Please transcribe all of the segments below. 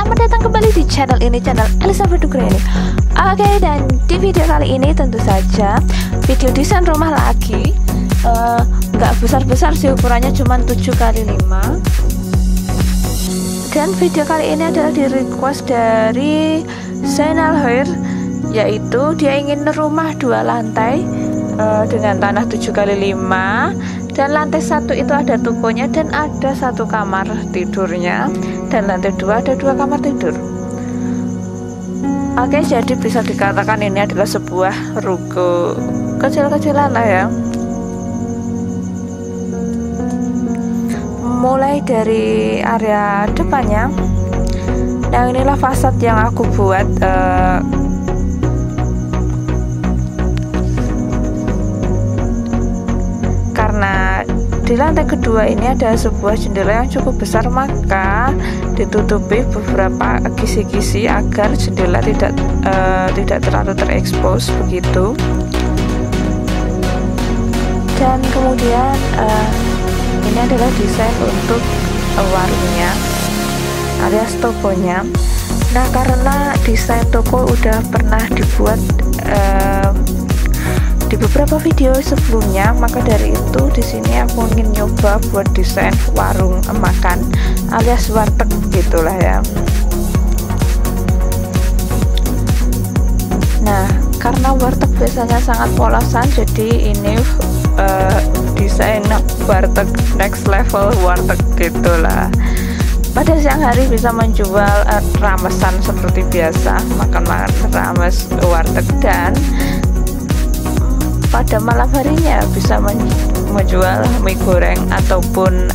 selamat datang kembali di channel ini, channel Elisa Berdukre ini. Oke, dan di video kali ini tentu saja video desain rumah lagi. Nggak besar-besar sih, ukurannya cuma 7x5. Dan video kali ini adalah di request dari Zainal Hair, yaitu dia ingin rumah 2 lantai dengan tanah 7x5, dan lantai 1 itu ada tokonya dan ada 1 kamar tidurnya, dan lantai 2 ada 2 kamar tidur. Oke, jadi bisa dikatakan ini adalah sebuah ruko kecil-kecilan lah ya. Mulai dari area depannya, nah inilah fasad yang aku buat. Karena di lantai kedua ini ada sebuah jendela yang cukup besar, maka ditutupi beberapa kisi-kisi agar jendela tidak terlalu terekspos begitu. Dan kemudian ini adalah desain untuk warungnya alias tokonya. Nah, karena desain toko udah pernah dibuat di beberapa video sebelumnya, maka dari itu di sini aku ingin nyoba buat desain warung makan alias warteg gitulah ya. Nah, karena warteg biasanya sangat polosan, jadi ini desain warteg next level warteg gitulah. Pada siang hari bisa menjual ramesan seperti biasa, makan rames warteg, dan pada malam harinya bisa menjual mie goreng ataupun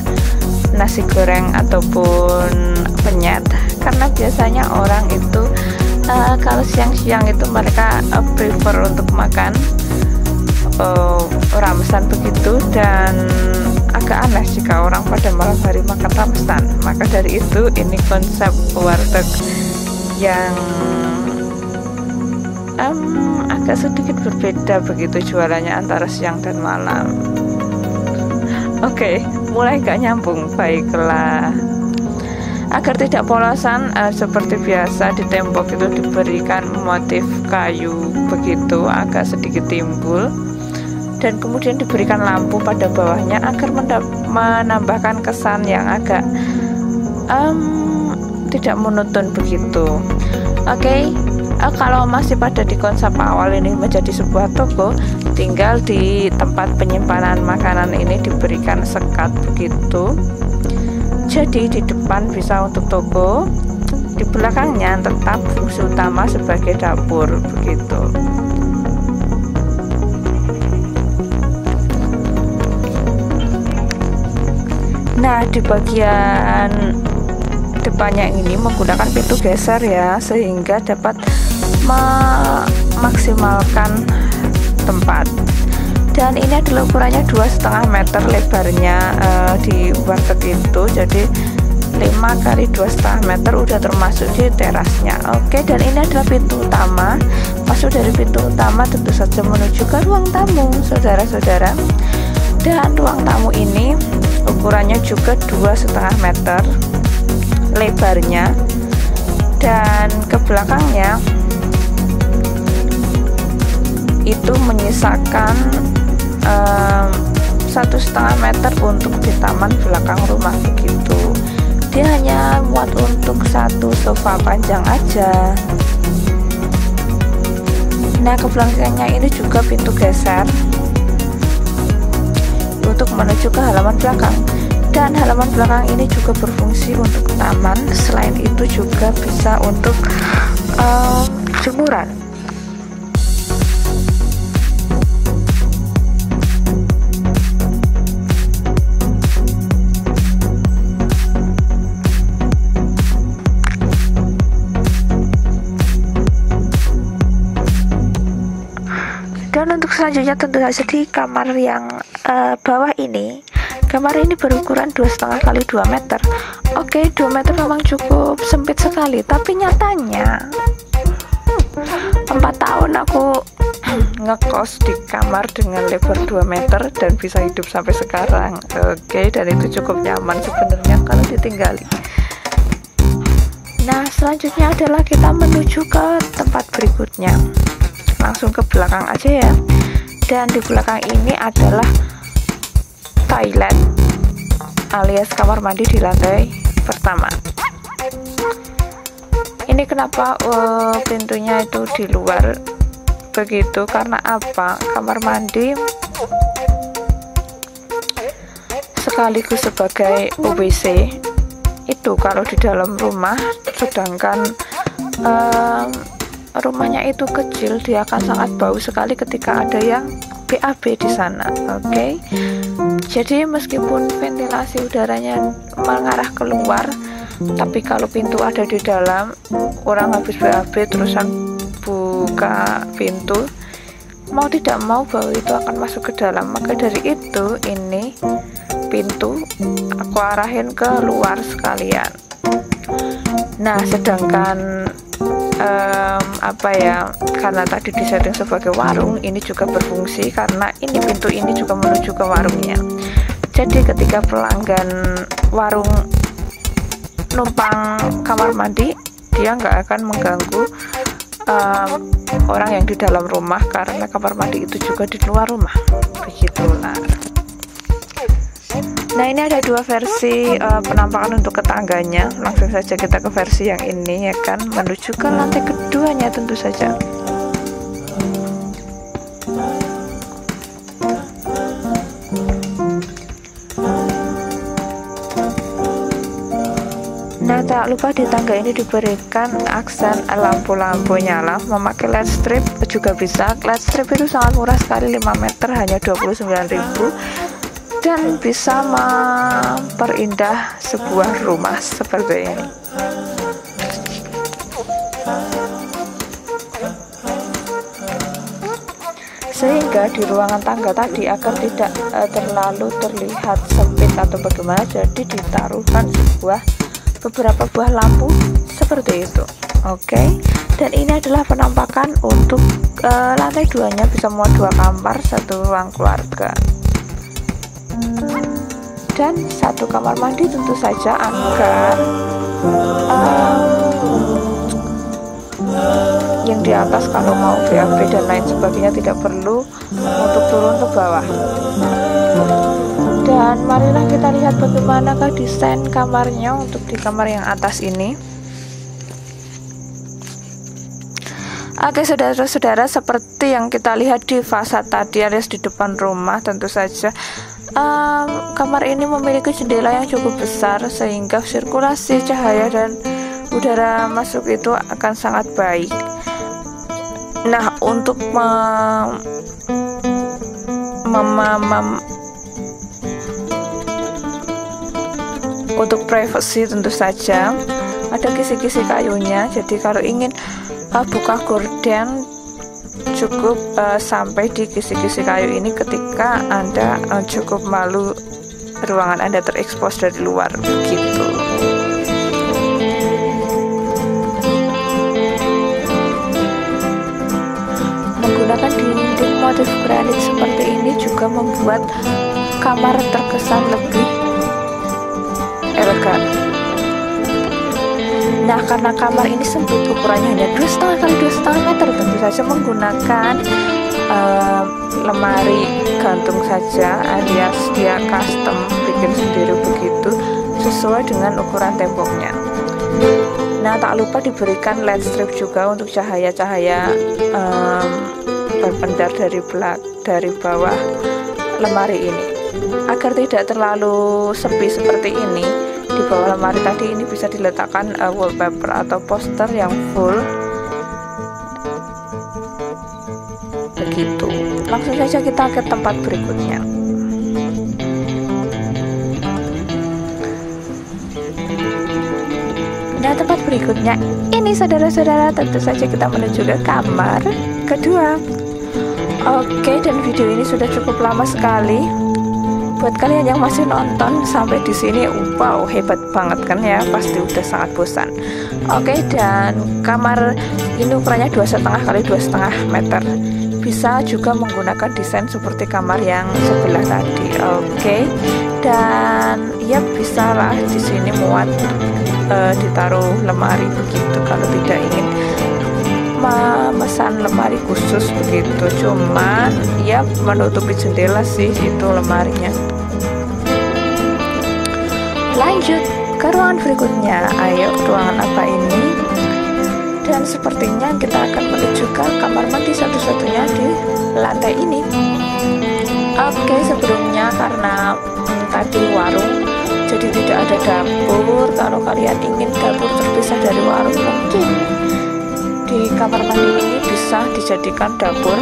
nasi goreng ataupun penyet, karena biasanya orang itu kalau siang-siang itu mereka prefer untuk makan ramesan begitu, dan agak aneh jika orang pada malam hari makan ramesan. Maka dari itu ini konsep warteg yang agak sedikit berbeda begitu jualannya antara siang dan malam. Oke, mulai gak nyambung. Baiklah, agar tidak polosan, seperti biasa di tembok itu diberikan motif kayu begitu agak sedikit timbul, dan kemudian diberikan lampu pada bawahnya agar menambahkan kesan yang agak tidak monoton begitu. Oke. Kalau masih pada di konsep awal ini menjadi sebuah toko, tinggal di tempat penyimpanan makanan ini diberikan sekat begitu. Jadi di depan bisa untuk toko, di belakangnya tetap fungsi utama sebagai dapur begitu. Nah, di bagian depannya ini menggunakan pintu geser ya, sehingga dapat memaksimalkan tempat. Dan ini adalah ukurannya 2,5 meter lebarnya di warteg itu, jadi 5x2,5 meter udah termasuk di terasnya. Oke, dan ini adalah pintu utama. Masuk dari pintu utama tentu saja menuju ke ruang tamu, saudara-saudara. Dan ruang tamu ini ukurannya juga 2,5 meter lebarnya, dan ke belakangnya itu menyisakan 1,5 meter untuk di taman belakang rumah begitu. Dia hanya muat untuk 1 sofa panjang aja. Nah, ke belakangnya ini juga pintu geser untuk menuju ke halaman belakang. Dan halaman belakang ini juga berfungsi untuk taman. Selain itu juga bisa untuk jemuran. Dan untuk selanjutnya tentu saja di kamar yang bawah ini. Kamar ini berukuran 2,5x2 meter. Oke, 2 meter memang cukup sempit sekali, tapi nyatanya 4 tahun aku ngekos di kamar dengan lebar 2 meter dan bisa hidup sampai sekarang. Oke, dan itu cukup nyaman sebenarnya kalau ditinggali. Nah, selanjutnya adalah kita menuju ke tempat berikutnya. Langsung ke belakang aja ya. Dan di belakang ini adalah toilet alias kamar mandi di lantai pertama. Ini kenapa pintunya itu di luar begitu, karena apa? Kamar mandi sekaligus sebagai WC itu kalau di dalam rumah, sedangkan rumahnya itu kecil, dia akan sangat bau sekali ketika ada yang BAB di sana. Oke. Jadi meskipun ventilasi udaranya mengarah keluar, tapi kalau pintu ada di dalam, orang habis BAB terusan buka pintu, mau tidak mau bau itu akan masuk ke dalam. Maka dari itu ini pintu aku arahin ke luar sekalian. Nah, sedangkan karena tadi disetting sebagai warung, ini juga berfungsi karena ini pintu ini juga menuju ke warungnya. Jadi ketika pelanggan warung numpang kamar mandi, dia nggak akan mengganggu orang yang di dalam rumah, karena kamar mandi itu juga di luar rumah. Begitulah. Nah, ini ada dua versi penampakan untuk ketangganya. Langsung saja kita ke versi yang ini ya kan, menuju ke lantai keduanya tentu saja. Nah, tak lupa di tangga ini diberikan aksen lampu-lampu nyala. Memakai LED strip juga bisa. LED strip itu sangat murah sekali, 5 meter hanya 29.000, dan bisa memperindah sebuah rumah seperti ini. Sehingga di ruangan tangga tadi, agar tidak terlalu terlihat sempit atau bagaimana, jadi ditaruhkan beberapa buah lampu seperti itu. Oke. Dan ini adalah penampakan untuk lantai 2-nya, bisa muat 2 kamar, 1 ruang keluarga dan 1 kamar mandi tentu saja, agar yang di atas kalau mau BAB dan lain sebagainya tidak perlu untuk turun ke bawah. Dan marilah kita lihat bagaimanakah desain kamarnya untuk di kamar yang atas ini. Oke, saudara-saudara, seperti yang kita lihat di fasad tadi alias di depan rumah, tentu saja kamar ini memiliki jendela yang cukup besar sehingga sirkulasi cahaya dan udara masuk itu akan sangat baik. Nah, untuk untuk privacy tentu saja ada kisi-kisi kayunya. Jadi kalau ingin buka gorden, cukup sampai di kisi-kisi kayu ini ketika Anda cukup malu ruangan Anda terekspos dari luar, begitu. Menggunakan dinding motif granit seperti ini juga membuat kamar terkesan lebih elegan. Nah, karena kamar ini sempit, ukurannya hanya 2,5 kali 2,5 meter, tentu saja menggunakan lemari gantung saja, alias dia custom bikin sendiri begitu, sesuai dengan ukuran temboknya. Nah, tak lupa diberikan LED strip juga untuk cahaya-cahaya berpendar dari bawah lemari ini, agar tidak terlalu sepi seperti ini. Di bawah lemari tadi ini bisa diletakkan wallpaper atau poster yang full begitu. Langsung saja kita ke tempat berikutnya. Nah, tempat berikutnya ini, saudara-saudara, tentu saja kita menuju ke kamar kedua. Oke, dan video ini sudah cukup lama sekali. Buat kalian yang masih nonton sampai di sini, wow, hebat banget kan ya, pasti udah sangat bosan. Oke, dan kamar ini ukurannya 2,5 kali 2,5 meter. Bisa juga menggunakan desain seperti kamar yang sebelah tadi. Oke, dan ya bisa lah di sini muat ditaruh lemari begitu kalau tidak ingin memesan lemari khusus begitu. Cuman ya menutupi jendela sih itu lemarinya. Lanjut ke ruangan berikutnya. Ayo, ruangan apa ini? Dan sepertinya kita akan menuju ke kamar mandi satu-satunya di lantai ini. Oke, sebelumnya karena tadi warung, jadi tidak ada dapur. Kalau kalian ingin dapur terpisah dari warung, mungkin di kamar mandi ini bisa dijadikan dapur.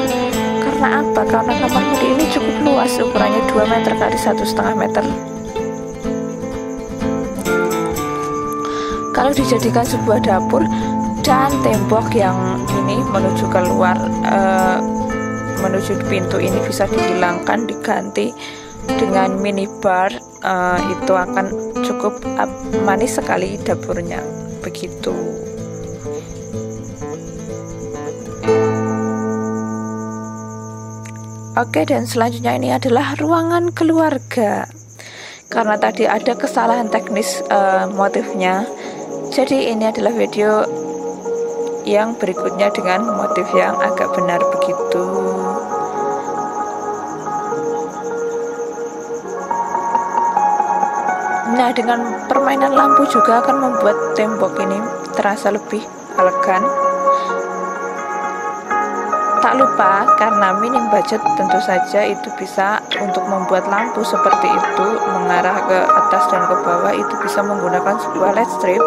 Karena apa? Karena kamar mandi ini cukup luas, ukurannya 2 meter kali 1,5 meter. Kalau dijadikan sebuah dapur dan tembok yang ini menuju keluar, menuju pintu ini bisa dihilangkan, diganti dengan minibar, itu akan cukup manis sekali dapurnya begitu. Oke, dan selanjutnya ini adalah ruangan keluarga. Karena tadi ada kesalahan teknis motifnya, jadi ini adalah video yang berikutnya dengan motif yang agak benar begitu. Nah, dengan permainan lampu juga akan membuat tembok ini terasa lebih elegan. Tak lupa, karena minim budget, tentu saja itu bisa untuk membuat lampu seperti itu mengarah ke atas dan ke bawah, itu bisa menggunakan sebuah LED strip.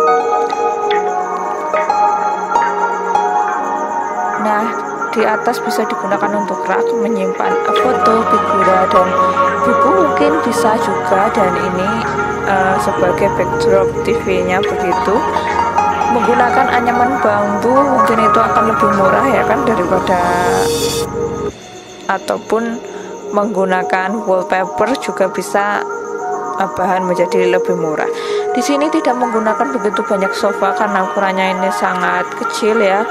Nah, di atas bisa digunakan untuk rak menyimpan foto, figura, dan buku mungkin bisa juga. Dan ini sebagai backdrop TV-nya begitu. Menggunakan anyaman bambu mungkin itu akan lebih murah ya kan, daripada, ataupun menggunakan wallpaper juga bisa bahan menjadi lebih murah. Di sini tidak menggunakan begitu banyak sofa karena ukurannya ini sangat kecil ya,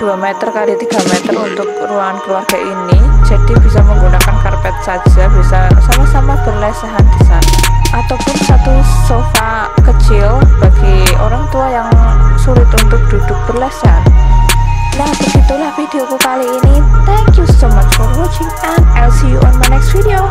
2 meter kali 3 meter untuk ruangan keluarga ini. Jadi bisa menggunakan karpet saja, bisa sama-sama berlesehan di sana. Ataupun satu sofa kecil bagi orang tua yang sulit untuk duduk berlesehan. Nah, begitulah videoku kali ini. Thank you so much for watching and I'll see you on my next video.